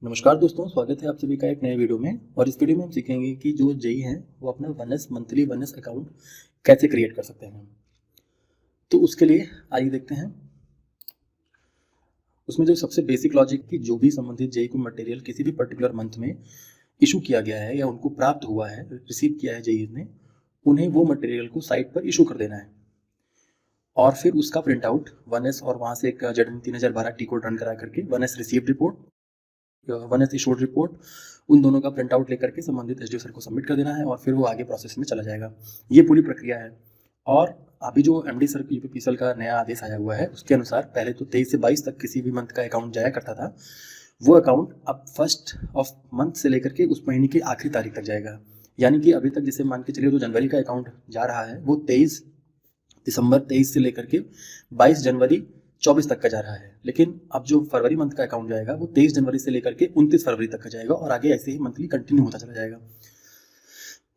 नमस्कार दोस्तों, स्वागत है आप सभी का एक नए वीडियो में। और इस वीडियो में हम सीखेंगे कि जो जेई हैं वो अपना वनएस मंथली वनएस अकाउंट कैसे क्रिएट कर सकते हैं। तो उसके लिए आइए देखते हैं। उसमें जो सबसे बेसिक लॉजिक की जो भी संबंधित जेई को मटेरियल किसी भी पर्टिकुलर मंथ में इशू किया गया है या उनको प्राप्त हुआ है, रिसीव किया है जेई ने, उन्हें वो मटेरियल को साइट पर इशू कर देना है और फिर उसका प्रिंट आउट वनएस और वहाँ से एक जेडमी 3012 टी कोड रन करा करके वनएस रिसीव्ड रिपोर्ट, वनएस इशूड रिपोर्ट, उन दोनों का प्रिंट आउट लेकर के संबंधित एसडीओ सर को सबमिट कर देना है और फिर वो आगे प्रोसेस में चला जाएगा। ये पूरी प्रक्रिया है। और अभी जो एमडी सर यूपीपीसीएल का नया आदेश आया हुआ है उसके अनुसार पहले तो 23 से 22 तक किसी भी मंथ का अकाउंट जाया करता था, वो अकाउंट अब फर्स्ट ऑफ मंथ से लेकर के उस महीने की आखिरी तारीख तक जाएगा। यानी कि अभी तक जैसे मान के चलिए जो जनवरी का अकाउंट जा रहा है वो 23 दिसंबर 23 से लेकर के 22 जनवरी 24 तक का जा रहा है। लेकिन अब जो फरवरी मंथ का अकाउंट जाएगा वो 23 जनवरी से लेकर के 29 फरवरी तक का जाएगा और आगे ऐसे ही मंथली कंटिन्यू होता चला जाएगा।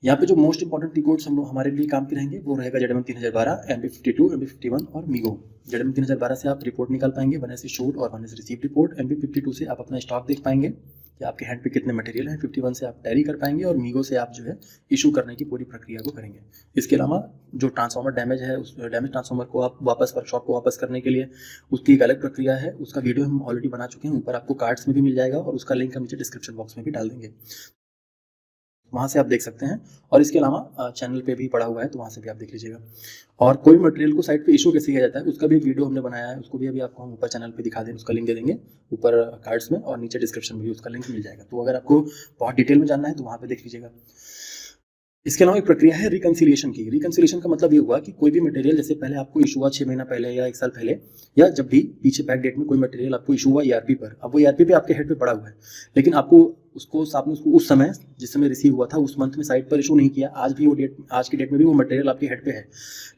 यहाँ पे जो मोस्ट इंपॉर्टेंट टी कोड्स हम लोग हमारे लिए काम के रहेंगे वो रहेगा जेडएम 3012, MP52, MP51 और मीगो। जेडएम 3012 से आप रिपोर्ट निकाल पाएंगे, वनएस इशूड और वनएस रिसीव रिपोर्ट। MP52 से आप अपना स्टॉक देख पाएंगे कि आपके हैंड पे कितने मटेरियल है। 51 से आप टैली कर पाएंगे और मीगो से आप जो है इशू करने की पूरी प्रक्रिया को करेंगे। इसके अलावा जो ट्रांसफार्मर डैमेज है उस डैमेज ट्रांसफार्मर को आप वापस वर्कशॉप को वापस करने के लिए उसकी एक अलग प्रक्रिया है, उसका वीडियो हम ऑलरेडी बना चुके हैं, ऊपर आपको कार्ड्स में भी मिल जाएगा और उसका लिंक हम नीचे डिस्क्रिप्शन बॉक्स में भी डाल देंगे, वहाँ से आप देख सकते हैं। और इसके अलावा चैनल पे भी पड़ा हुआ है तो वहाँ से भी आप देख लीजिएगा। और कोई मटेरियल को साइट पे इशू कैसे किया जाता है उसका भी एक वीडियो हमने बनाया है, उसको भी अभी आपको हम ऊपर चैनल पे दिखा दें, उसका लिंक दे देंगे ऊपर कार्ड्स में और नीचे डिस्क्रिप्शन में भी उसका लिंक मिल जाएगा। तो अगर आपको बहुत डिटेल में जानना है तो वहाँ पे देख लीजिएगा। इसके अलावा एक प्रक्रिया है रिकंसिलिएशन की। रिकंसिलिएशन का मतलब ये हुआ कि कोई भी मटेरियल जैसे पहले आपको इशू हुआ 6 महीना पहले या 1 साल पहले, या जब भी पीछे बैक डेट में कोई मटेरियल आपको इशू हुआ ईआरपी पर, अब वो ईआरपी पे आपके हेड पे पड़ा हुआ है, लेकिन आपको उसको आपने उसको उस समय जिस समय रिसीव हुआ था उस मंथ में साइट पर इशू नहीं किया। आज भी वो डेट, आज की डेट में भी वो मटेरियल आपके हेड पे है,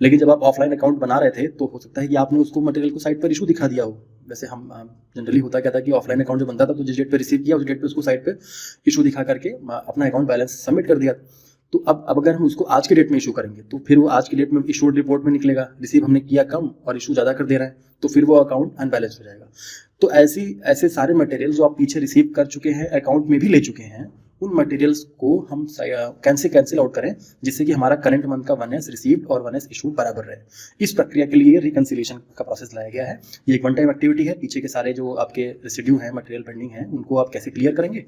लेकिन जब आप ऑफलाइन अकाउंट बना रहे थे तो हो सकता है कि आपने उसको मटेरियल को साइट पर इशू दिखा दिया हो। वैसे हम जनरली होता क्या था कि ऑफलाइन अकाउंट जो बनता था तो जिस डेट पे रिसीव किया उस डेट पे उसको साइट पे इशू दिखा करके अपना अकाउंट बैलेंस सबमिट कर दिया। तो अब अगर हम उसको आज के डेट में इशू करेंगे तो फिर वो आज की डेट में इशूड रिपोर्ट में निकलेगा, रिसीव हमने किया कम और इशू ज़्यादा कर दे रहा है, तो फिर वो अकाउंट अनबैलेंस हो जाएगा। तो ऐसे सारे मटेरियल जो आप पीछे रिसीव कर चुके हैं, अकाउंट में भी ले चुके हैं, उन मटेरियल्स को हम कैंसिल आउट करें जिससे कि हमारा करंट मंथ का वनएस रिसीव्ड और वनएस इशूड बराबर रहे। इस प्रक्रिया के लिए रिकंसिलिएशन का प्रोसेस लाया गया है। ये एक वन टाइम एक्टिविटी है। पीछे के सारे जो आपके रेसिड्यू हैं, मटेरियल पेंडिंग है, उनको आप कैसे क्लियर करेंगे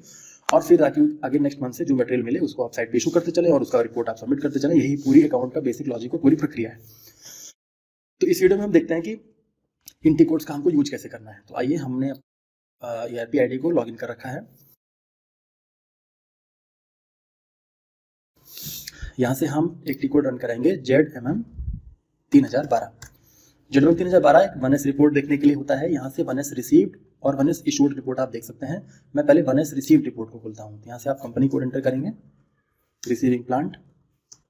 और फिर आगे नेक्स्ट मंथ से जो मटेरियल मिले उसको आप साइट पे इशू करते चलें और उसका रिपोर्ट आप सबमिट करते चलें। यही पूरी अकाउंट का बेसिक लॉजिक और पूरी प्रक्रिया है। तो इस वीडियो में हम देखते हैं कि इन टी कोड्स का हमको यूज कैसे करना है। तो आइए, हमने ईआरपी आईडी को लॉगिन कर रखा है। यहाँ से हम एक टी कोड रन करेंगे ZMM 3012। ZMM 3012 एक वनएस रिपोर्ट देखने के लिए होता है। यहाँ से वनएस रिसीव्ड और वनएस इशूड रिपोर्ट आप देख सकते हैं। मैं पहले वनएस रिसीव्ड रिपोर्ट को खोलता हूँ। यहाँ से आप कंपनी कोड एंटर करेंगे, रिसीविंग प्लांट,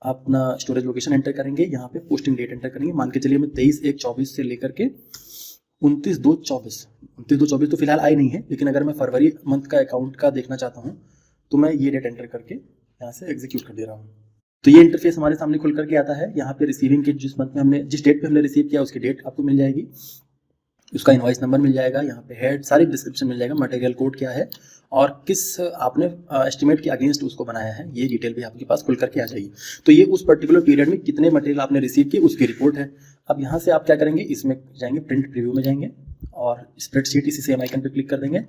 आप अपना स्टोरेज लोकेशन एंटर करेंगे, यहाँ पे पोस्टिंग डेट एंटर करेंगे। मान के चलिए मैं 23/1/24 से लेकर के 29/2/24 तो फिलहाल आई नहीं है, लेकिन अगर मैं फरवरी मंथ का अकाउंट का देखना चाहता हूँ तो मैं ये डेट एंटर करके यहाँ से एग्जीक्यूट कर दे रहा हूँ। तो ये इंटरफेस हमारे सामने खुल करके आता है। यहाँ पे रिसीविंग के जिस मंथ में हमने, जिस डेट पे हमने रिसीव किया उसकी डेट आपको मिल जाएगी, उसका इनवॉइस नंबर मिल जाएगा, यहाँ पे हेड सारी डिस्क्रिप्शन मिल जाएगा, मटेरियल कोड क्या है और किस आपने एस्टिमेट के अगेंस्ट उसको बनाया है, ये डिटेल भी आपके पास खुल करके आ जाएगी। तो ये उस पर्टिकुलर पीरियड में कितने मटेरियल आपने रिसीव किए उसकी रिपोर्ट है। अब यहाँ से आप क्या करेंगे, इसमें जाएंगे, प्रिंट प्रीव्यू में जाएंगे और स्प्रेडशीट इसी सेम आइकन पे क्लिक कर देंगे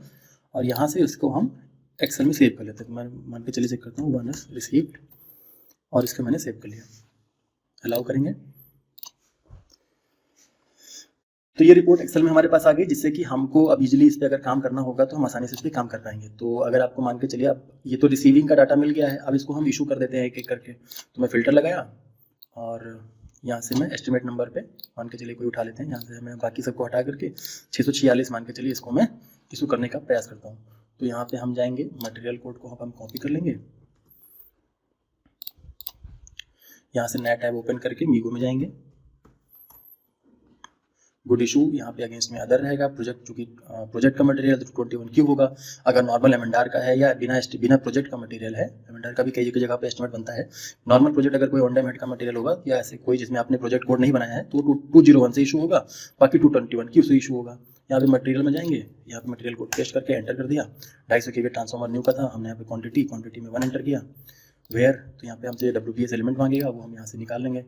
और यहाँ से इसको हम एक्सेल में सेव कर लेते हैं। मैं मान के चलिए चेक करता हूँ, वनएस रिसीव्ड और इसको मैंने सेव कर लिया, अलाउ करेंगे। तो ये रिपोर्ट एक्सेल में हमारे पास आ गई, जिससे कि हमको अब इजीली इस पर अगर काम करना होगा तो हम आसानी से इस पर काम कर पाएंगे। तो अगर आपको मान के चलिए अब ये तो रिसीविंग का डाटा मिल गया है, अब इसको हम इशू कर देते हैं एक एक करके। तो मैं फिल्टर लगाया और यहाँ से मैं एस्टिमेट नंबर पे मान के चलिए कोई उठा लेते हैं, यहाँ से मैं बाकी सबको हटा करके 646 मान के चलिए इसको मैं इशू करने का प्रयास करता हूँ। तो यहाँ पे हम जाएंगे, मटेरियल कोड को हम कॉपी कर लेंगे, यहाँ से नया टैब ओपन करके मीगो में जाएंगे, गुड इशू, यहाँ पे अगेंस्ट में अदर रहेगा। प्रोजेक्ट, चूंकि प्रोजेक्ट का मटेरियल तो 21 क्यों होगा। अगर नॉर्मल एमएनडार का है या बिना प्रोजेक्ट का मटेरियल है, एमएनडार का भी कई जगह पे एस्टिमेट बनता है। नॉर्मल प्रोजेक्ट अगर कोई वन टाइम हेड का मटेरियल होगा या ऐसे कोई जिसमें आपने प्रोजेक्ट कोड नहीं बनाया है तो 201 से इशू होगा, बाकी 221 की उससे इशू होगा। यहाँ पे मटेरियल में जाएंगे, यहाँ पे मटेरियल को पेस्ट करके एंटर कर दिया। 250 kVA ट्रांसफार्मर न्यू का था, हमने यहाँ पे क्वांटिटी में 1 एंटर किया। वेयर, तो यहाँ पे हमसे WPS एलिमेंट मांगेगा, वो हम यहाँ से निकाल लेंगे।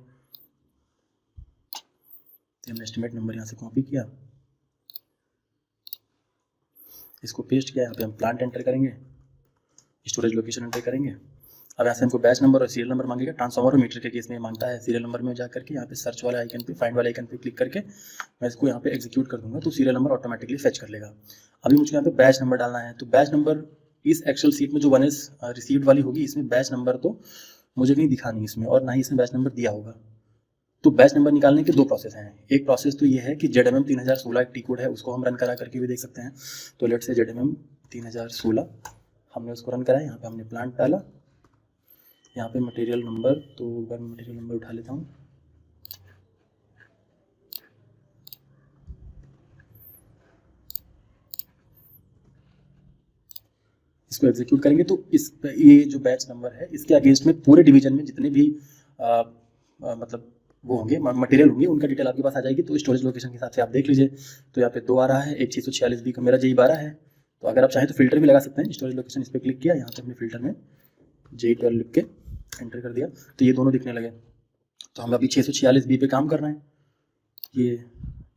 तो हमने एस्टिमेट नंबर यहाँ से कॉपी किया, इसको पेस्ट किया। यहाँ पे हम प्लांट एंटर करेंगे, स्टोरेज लोकेशन एंटर करेंगे। अब यहाँ से हमको बैच नंबर और सीरियल नंबर मांगेगा। ट्रांसफार्मर और मीटर के केस में मांगता है सीरियल नंबर में जा करके यहाँ पे सर्च वाले आइकन पे, फाइंड वाले आइकन पे क्लिक करके मैं इसको यहाँ पे एग्जीक्यूट कर दूंगा, तो सीरियल नंबर ऑटोमेटिकली फेच कर लेगा। अभी मुझे यहाँ पे बैच नंबर डालना है, तो बैच नंबर इस एक्सेल सीट में जो 1 इज रिसीव्ड वाली होगी, इसमें बैच नंबर तो मुझे कहीं दिखा नहीं इसमें, और ना ही इसमें बैच नंबर दिया होगा। तो बैच नंबर निकालने के 2 प्रोसेस हैं। एक प्रोसेस तो ये है कि ZMM 3016 एक टी कोड है, उसको हम रन करा करके भी देख सकते हैं। तो लेट से ZMM 3016 हमने उसको रन कराया। यहाँ पे हमने प्लांट डाला, यहाँ पे मटेरियल नंबर, तो एक बार मटेरियल नंबर उठा लेता हूँ। इसको एग्जीक्यूट करेंगे तो ये जो बैच नंबर है, इसके अगेंस्ट में पूरे डिवीजन में जितने भी मतलब वो होंगे मटेरियल होंगे, उनका डिटेल आपके पास आ जाएगी। तो स्टोरेज लोकेशन के हिसाब से आप देख लीजिए। तो यहाँ पे 2 आ रहा है, एक 646B का मेरा JE12 है। तो अगर आप चाहें तो फिल्टर भी लगा सकते हैं। स्टोरेज लोकेशन इस पर क्लिक किया, यहाँ पे अपने फिल्टर में JE12 लिख के एंटर कर दिया, तो ये दोनों दिखने लगे। तो हम अभी 646B पे काम कर रहे हैं, ये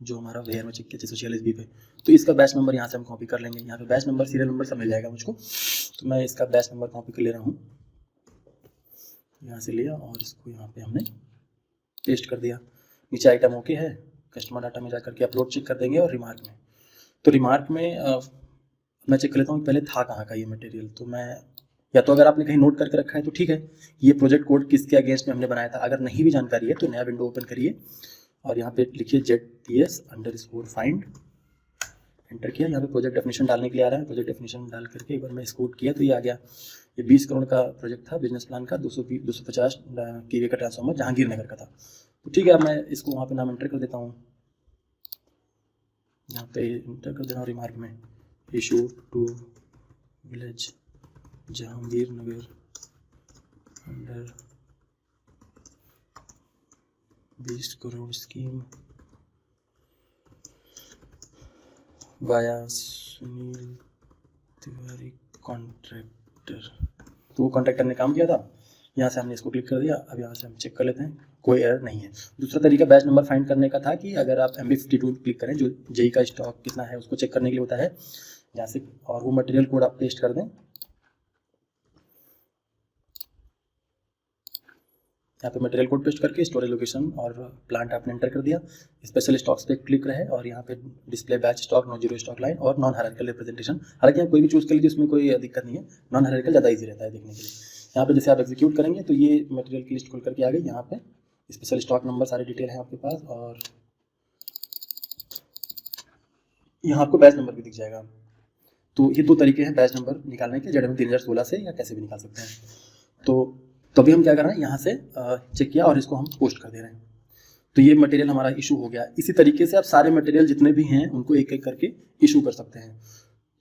जो हमारा वेयर में चेक किया 646B पे। तो इसका बैच नंबर यहाँ से हम कॉपी कर लेंगे। यहाँ पे बैच नंबर, सीरियल नंबर सब मिल जाएगा मुझको। तो मैं इसका बैच नंबर कॉपी कर ले रहा हूँ, यहाँ से लिया और इसको यहाँ पे हमने पेस्ट कर दिया। नीचे आइटम ओके है, कस्टमर डाटा में जाकर के अपलोड चेक कर देंगे। और रिमार्क में, तो रिमार्क में मैं चेक कर लेता हूँ पहले था कहाँ का ये मटेरियल। तो मैं, या तो अगर आपने कहीं नोट करके रखा है तो ठीक है, ये प्रोजेक्ट कोड किसके अगेंस्ट में हमने बनाया था। अगर नहीं भी जानकारी है तो नया विंडो ओपन करिए और यहाँ पे लिखिए ZPS_find, एंटर किया। यहाँ पे प्रोजेक्ट डेफिनेशन डालने के लिए आ रहा है। प्रोजेक्ट डेफिनेशन डाल करके एक बार मैं इसको किया तो ये आ गया। ये 20 करोड़ का प्रोजेक्ट था, बिजनेस प्लान का, 250 kVA का ट्रांसफार्मर, जहांगीर नगर का था। तो ठीक है, अब मैं इसको वहाँ पे नाम एंटर कर देता हूँ। यहाँ पे एंटर कर दे रहा हूँ रिमार्क में, issue to village Jahangir Nagar under 20 crore scheme via Sunil Tiwari contractor. तो वो कॉन्ट्रैक्टर ने काम किया था। यहाँ से हमने इसको क्लिक कर दिया। अब यहाँ से हम चेक कर लेते हैं, कोई एरर नहीं है। दूसरा तरीका बैच नंबर फाइंड करने का था कि अगर आप MB52 क्लिक करें, जो JE का स्टॉक कितना है उसको चेक करने के लिए होता है, यहाँ से, और वो मटेरियल कोड आप पेस्ट कर दें। यहाँ पे मटेरियल कोड पेस्ट करके स्टोरेज लोकेशन और प्लांट आपने एंटर कर दिया। स्पेशल स्टॉक्स पे क्लिक रहे और यहाँ पे display batch stock, no zero stock line और नॉन हायरार्किकल रिप्रेजेंटेशन। हालांकि आप कोई भी चूज कर लीजिए, उसमें कोई दिक्कत नहीं है। नॉन हायरार्किकल ज़्यादा ईजी रहता है देखने के लिए। यहाँ पे जैसे आप एग्जीक्यूट करेंगे तो ये मटेरियल की लिस्ट खुल करके आ गई। यहाँ पे स्पेशल स्टॉक नंबर, सारे डिटेल है आपके पास, और यहाँ आपको बैच नंबर भी दिख जाएगा। तो ये 2 तरीके हैं बैच नंबर निकालने के, ZMM 3016 से, या कैसे भी निकाल सकते हैं। तो अभी हम क्या कर रहे हैं, यहाँ से चेक किया और इसको हम पोस्ट कर दे रहे हैं। तो ये मटेरियल हमारा इशू हो गया। इसी तरीके से आप सारे मटेरियल जितने भी हैं उनको एक एक करके इशू कर सकते हैं।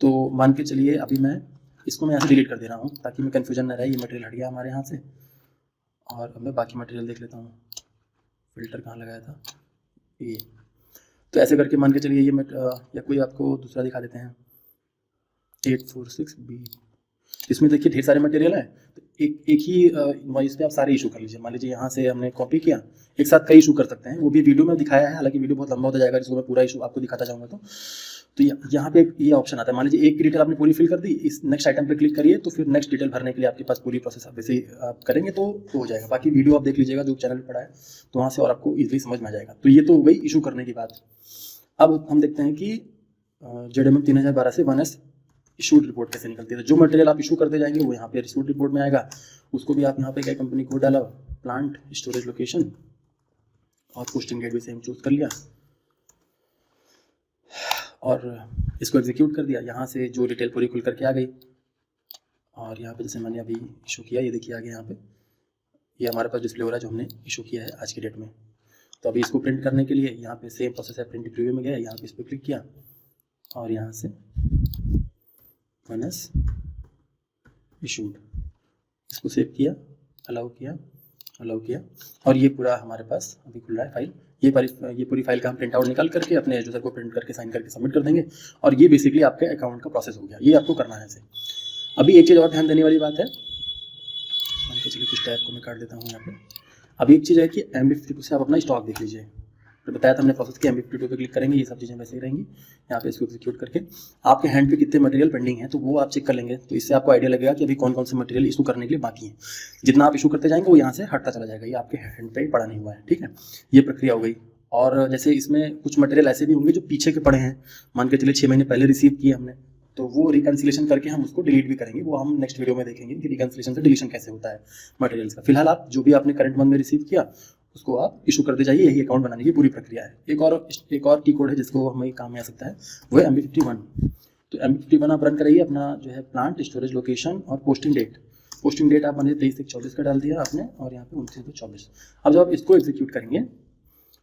तो मान के चलिए अभी मैं इसको यहाँ से डिलीट कर दे रहा हूँ ताकि मैं कन्फ्यूजन ना रहे। ये मटेरियल हट गया हमारे यहाँ से, और अब मैं बाकी मटेरियल देख लेता हूँ। फिल्टर कहाँ लगाया था, ये। तो ऐसे करके मान के चलिए ये या कोई आपको दूसरा दिखा देते हैं, 846B। इसमें देखिए ढेर सारे मटेरियल हैं। तो एक ही इनवॉइस पे आप सारे इशू कर लीजिए। मान लीजिए यहाँ से हमने कॉपी किया, एक साथ कई इशू कर सकते हैं। वो भी वीडियो में दिखाया है, हालांकि वीडियो बहुत लंबा होता जाएगा, जिसको मैं पूरा इशू आपको दिखाता जाऊँगा। तो यहाँ पे ये ऑप्शन आता है। मान लीजिए एक की डिटेल आपने पूरी फिल कर दी, इस नेक्स्ट आइटम पे क्लिक करिए, तो फिर नेक्स्ट डिटेल भरने के लिए आपके पास पूरी प्रोसेस आप वैसे आप करेंगे तो हो जाएगा। बाकी वीडियो आप देख लीजिएगा जो चैनल पर पड़ा है, तो वहाँ से और आपको ईजिली समझ में आ जाएगा। तो ये तो हो गई इशू करने की बात। अब हम देखते हैं कि ZMM 3012 से 1S इशूड रिपोर्ट कैसे निकलती है। तो जो मटेरियल आप इशू करते जाएंगे वो यहाँ पे इशूड रिपोर्ट में आएगा। उसको भी आप यहाँ पे क्या कंपनी कोड डाला, प्लांट, स्टोरेज लोकेशन और पोस्टिंग डेट भी सेम चूज कर लिया और इसको एग्जीक्यूट कर दिया। यहाँ से जो डिटेल पूरी खुल करके आ गई। और यहाँ पे जैसे मैंने अभी इशू किया, ये देखिए आगे यहाँ पे ये हमारे पास डिस्प्ले हो रहा है जो हमने इशू किया है आज की डेट में। तो अभी इसको प्रिंट करने के लिए यहाँ पे सेम प्रोसेस है, प्रिंट प्रीव्यू में गया, यहाँ पे इस पर क्लिक किया और यहाँ से 1S इशूड, इसको सेव किया, अलाउ किया और ये पूरा हमारे पास अभी खुल रहा है फाइल। ये पूरी फाइल का हम प्रिंट आउट निकाल करके अपने यूजर को प्रिंट करके साइन करके सबमिट कर देंगे और ये बेसिकली आपके अकाउंट का प्रोसेस हो गया। ये आपको करना है ऐसे। अभी एक चीज़ और ध्यान देने वाली बात है, मान के चलिए कुछ टैब को मैं काट देता हूँ यहाँ पे। अभी एक चीज़ है कि MB52 से आप अपना स्टॉक देख लीजिए। तो बताया था हमने प्रोसेस की, MB52 पे क्लिक करेंगे, ये सब चीज़ें वैसे ही रहेंगी। यहाँ पे इसको एग्जीक्यूट करके आपके हैंड पे कितने मटेरियल पेंडिंग है तो वो आप चेक कर लेंगे। तो इससे आपको आइडिया लगेगा कि अभी कौन कौन से मटेरियल इशू करने के लिए बाकी है। जितना आप इशू करते जाएंगे वो यहाँ से हटता चला जाएगा, ये आपके हैंड पे ही पड़ा नहीं हुआ है, ठीक है। ये प्रक्रिया हो गई। और जैसे इसमें कुछ मटेरियल ऐसे भी होंगे जो पीछे के पड़े हैं, मान के चलिए 6 महीने पहले रिसीव किए हमने, तो वो रिकन्सिलेशन करके हम उसको डिलीट भी करेंगे। वो हम नेक्स्ट वीडियो में देखेंगे कि रिकन्सिलेशन से डिलीशन कैसे होता है मटेरियल्स का। फिलहाल आप जो भी आपने करंट मंथ में रिसीव किया उसको आप इशू करते जाइए। यही अकाउंट बनाने की पूरी प्रक्रिया है। एक और की कोड है जिसको हमें काम में आ सकता है, वो है MB51। तो MB51 आप रन कराइए अपना जो है प्लांट, स्टोरेज लोकेशन और पोस्टिंग डेट। पोस्टिंग डेट आप मैंने 23/1/24 का डाल दिया आपने और यहाँ पे 29/24। अब जब आप इसको एग्जीक्यूट करेंगे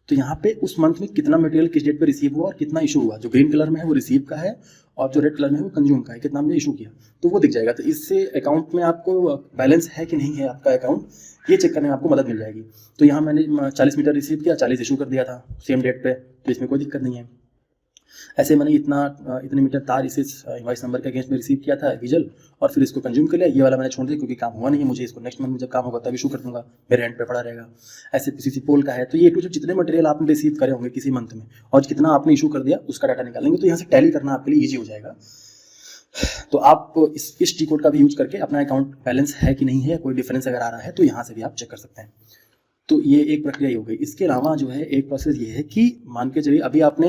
तो यहाँ पे उस मंथ में कितना मटेरियल किस डेट पे रिसीव हुआ और कितना इशू हुआ, जो ग्रीन कलर में है वो रिसीव का है और जो रेड कलर में है वो कंज्यूम का है, कितना हमने इशू किया, तो वो दिख जाएगा। तो इससे अकाउंट में आपको बैलेंस है कि नहीं है आपका अकाउंट, ये चेक करने में आपको मदद मिल जाएगी। तो यहाँ मैंने 40 मीटर रिसीव किया, 40 इशू कर दिया था सेम डेट पे, तो इसमें कोई दिक्कत नहीं है। ऐसे मैंने इतने मीटर तार इस इनवॉइस नंबर के अगेंस्ट में रिसीव किया था डीजल और फिर इसको कंज्यूम कर लिया। ये वाला मैंने छोड़ दिया क्योंकि काम हुआ नहीं है, मुझे इसको नेक्स्ट मंथ में जब काम होगा तब इशू कर दूंगा, मेरे हैंड पे पड़ा रहेगा। ऐसे PCC पोल का है, तो ये टू जितने मटेरियल आपने रिसीव करे होंगे किसी मंथ में और कितना आपने इशू कर दिया उसका डाटा निकालेंगे, तो यहाँ से टैली करना आपके लिए ईजी हो जाएगा। तो आप इस टी कोड का भी यूज करके अपना अकाउंट बैलेंस है कि नहीं है, कोई डिफरेंस अगर आ रहा है तो यहाँ से भी आप चेक कर सकते हैं। तो ये एक प्रक्रिया हो गई। इसके अलावा जो है एक प्रोसेस ये है कि मान के चलिए अभी आपने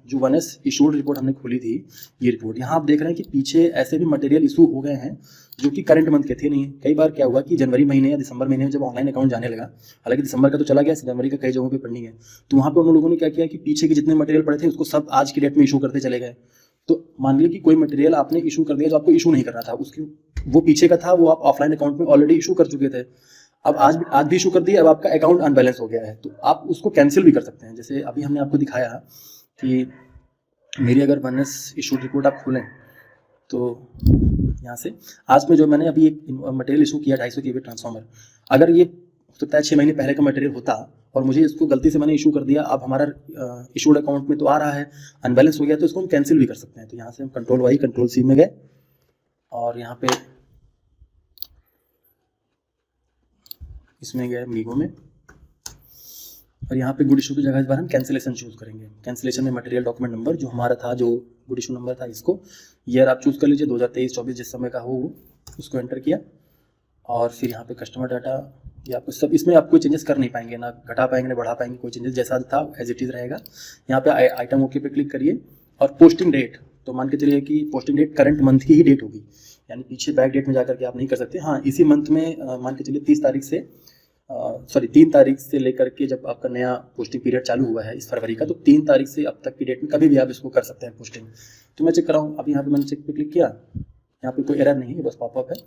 जो 1S इशूड रिपोर्ट हमने खोली थी, ये रिपोर्ट यहाँ आप देख रहे हैं कि पीछे ऐसे भी मटेरियल इशू हो गए हैं जो कि करंट मंथ के थे नहीं। कई बार क्या हुआ कि जनवरी महीने या दिसंबर महीने में जब ऑनलाइन अकाउंट जाने लगा, हालांकि दिसंबर का तो चला गया, जनवरी का कई जगहों पे पेंडिंग है, तो वहाँ पे उन लोगों ने क्या किया कि पीछे के जितने मटेरियल पड़े थे उसको सब आज की डेट में इशू करते चले गए। तो मान लीजिए कि कोई मटेरियल आपने इशू कर दिया जो आपको इशू नहीं करना था, उसकी वो पीछे का था, वो आप ऑफलाइन अकाउंट में ऑलरेडी इशू कर चुके थे, अब आज भी इशू कर दिया, अब आपका अकाउंट अनबैलेंस हो गया है, तो आप उसको कैंसिल भी कर सकते हैं। जैसे अभी हमने आपको दिखाया कि मेरी अगर 1S इशूड रिपोर्ट आप खोलें तो यहाँ से आज में जो मैंने अभी एक मटेरियल इशू किया 250 kV ट्रांसफार्मर, अगर ये हो सकता है 6 महीने पहले का मटेरियल होता और मुझे इसको गलती से मैंने इशू कर दिया, अब हमारा इशूड अकाउंट में तो आ रहा है, अनबैलेंस हो गया, तो इसको हम कैंसिल भी कर सकते हैं। तो यहाँ से हम Ctrl+Y Ctrl+C में गए और यहाँ पे इसमें गए मीगो में और यहाँ पे गुड इशू की जगह इस बार हम कैंसिलेशन चूज करेंगे। कैंसिलेशन में मटेरियल डॉक्यूमेंट नंबर जो हमारा था, जो गुड इशू नंबर था, इसको ईयर आप चूज कर लीजिए 2023-24 जिस समय का हो वो, उसको एंटर किया और फिर यहाँ पे कस्टमर डाटा, ये आपको सब, इसमें आप कोई चेंजेस कर नहीं पाएंगे, ना घटा पाएंगे ना बढ़ा पाएंगे, कोई चेंजेस जैसा था एज इट इज रहेगा। यहाँ पे आइटम ओके पे क्लिक करिए और पोस्टिंग डेट, तो मान के चलिए कि पोस्टिंग डेट करंट मंथ की ही डेट होगी, यानी पीछे बैक डेट में जाकर के आप नहीं कर सकते। हाँ, इसी मंथ में मान के चलिए 3 तारीख से लेकर के जब आपका नया पोस्टिंग पीरियड चालू हुआ है इस फरवरी का, तो 3 तारीख से अब तक की डेट में कभी भी आप इसको कर सकते हैं पोस्टिंग। तो मैं चेक कर रहा हूँ, अभी यहाँ पे मैंने चेक पे क्लिक किया, यहाँ पे कोई एरर नहीं है, बस पॉपअप है।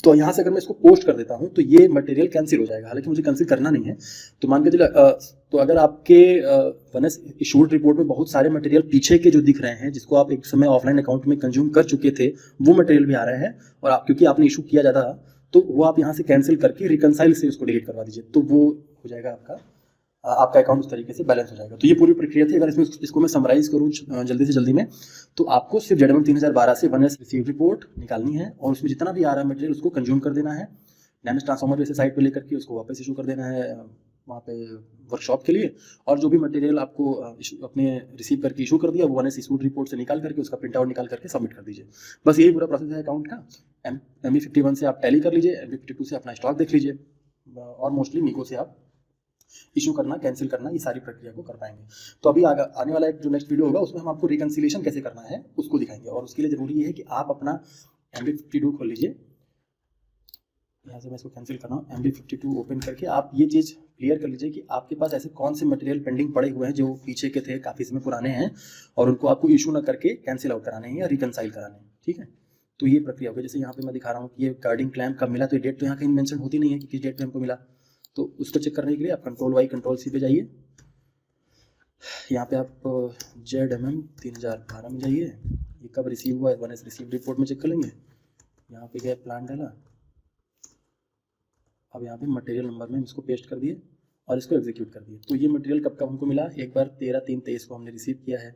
तो यहाँ से अगर मैं इसको पोस्ट कर देता हूँ तो ये मटेरियल कैंसिल हो जाएगा, हालांकि मुझे कैंसिल करना नहीं है। तो मान के चलिए तो अगर आपके 1S इशूड रिपोर्ट में बहुत सारे मटेरियल पीछे के जो दिख रहे हैं, जिसको आप एक समय ऑफलाइन अकाउंट में कंज्यूम कर चुके थे, वो मटेरियल भी आ रहे हैं और आप क्योंकि आपने इशू किया जाता था, तो वो आप यहाँ से कैंसिल करके रिकनसाइल से उसको डिलीट करवा दीजिए, तो वो हो जाएगा आपका अकाउंट उस तरीके से बैलेंस हो जाएगा। तो ये पूरी प्रक्रिया थी। अगर इसको मैं समराइज करूँ जल्दी से जल्दी में, तो आपको सिर्फ ZM 3012 से 1S रिसीव रिपोर्ट निकालनी है और उसमें जितना भी आ रहा है मटेरियल उसको कंज्यूम कर देना है, डैमेज ट्रांसफार्मर जैसे साइट पे लेकर के उसको वापस इशू कर देना है वहाँ पे वर्कशॉप के लिए, और जो भी मटेरियल आपको अपने रिसीव करके इशू कर दिया वो 1S इशूड रिपोर्ट से निकाल करके उसका प्रिंट आउट निकाल करके सबमिट कर दीजिए। बस यही पूरा प्रोसेस है अकाउंट का। MB51 से आप टैली कर लीजिए, MB52 से अपना स्टॉक देख लीजिए और मोस्टली मीगो से आप इशू करना, कैंसिल करना, ये सारी प्रक्रिया को कर पाएंगे। तो अभी आने वाला एक जो नेक्स्ट वीडियो होगा उसमें हम आपको रिकन्सिलेशन कैसे करना है उसको दिखाएंगे, और उसके लिए जरूरी है कि आप अपना MB52 खोल लीजिए। यहाँ से मैं इसको कैंसिल कर रहा हूँ, MB52 ओपन करके आप ये चीज़ क्लियर कर लीजिए कि आपके पास ऐसे कौन से मटेरियल पेंडिंग पड़े हुए हैं जो पीछे के थे, काफ़ी समय पुराने हैं, और उनको आपको इशू ना करके कैंसिल आउट कराने हैं या रिकनसाइल कराने हैं। ठीक है, तो ये प्रक्रिया होगी। जैसे यहाँ पे मैं दिखा रहा हूँ कि ये गार्डिंग क्लैम्प कब मिला, तो ये डेट तो यहाँ कहीं मेंशन होती नहीं है कि किस डेट पे हमको मिला, तो उसको चेक करने के लिए आप Ctrl+Y Ctrl+C पे जाइए। यहाँ पे आप ZMM 3012 में जाइए, ये कब रिसीव हुआ है 1S रिसीव रिपोर्ट में चेक कर लेंगे। यहाँ पे गया प्लान डाला, अब यहाँ पे मटेरियल नंबर में इसको पेस्ट कर दिए और इसको एग्जीक्यूट कर दिए। तो ये मटेरियल कब कब हमको मिला, एक बार 13/3/23 को हमने रिसीव किया है।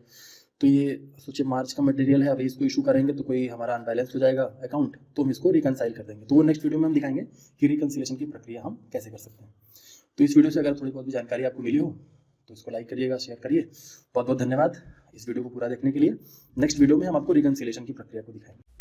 तो ये सोचिए मार्च का मटेरियल है, अभी इसको इशू करेंगे तो कोई हमारा अनबैलेंस हो जाएगा अकाउंट, तो हम इसको रिकनसाइल कर देंगे। तो वो नेक्स्ट वीडियो में हम दिखाएंगे कि रिकनसिलेशन की प्रक्रिया हम कैसे कर सकते हैं। तो इस वीडियो से अगर थोड़ी बहुत भी जानकारी आपको मिली हो तो इसको लाइक करिएगा, शेयर करिए। बहुत बहुत धन्यवाद इस वीडियो को पूरा देखने के लिए। नेक्स्ट वीडियो में हम आपको रिकनसिलेशन की प्रक्रिया को दिखाएंगे।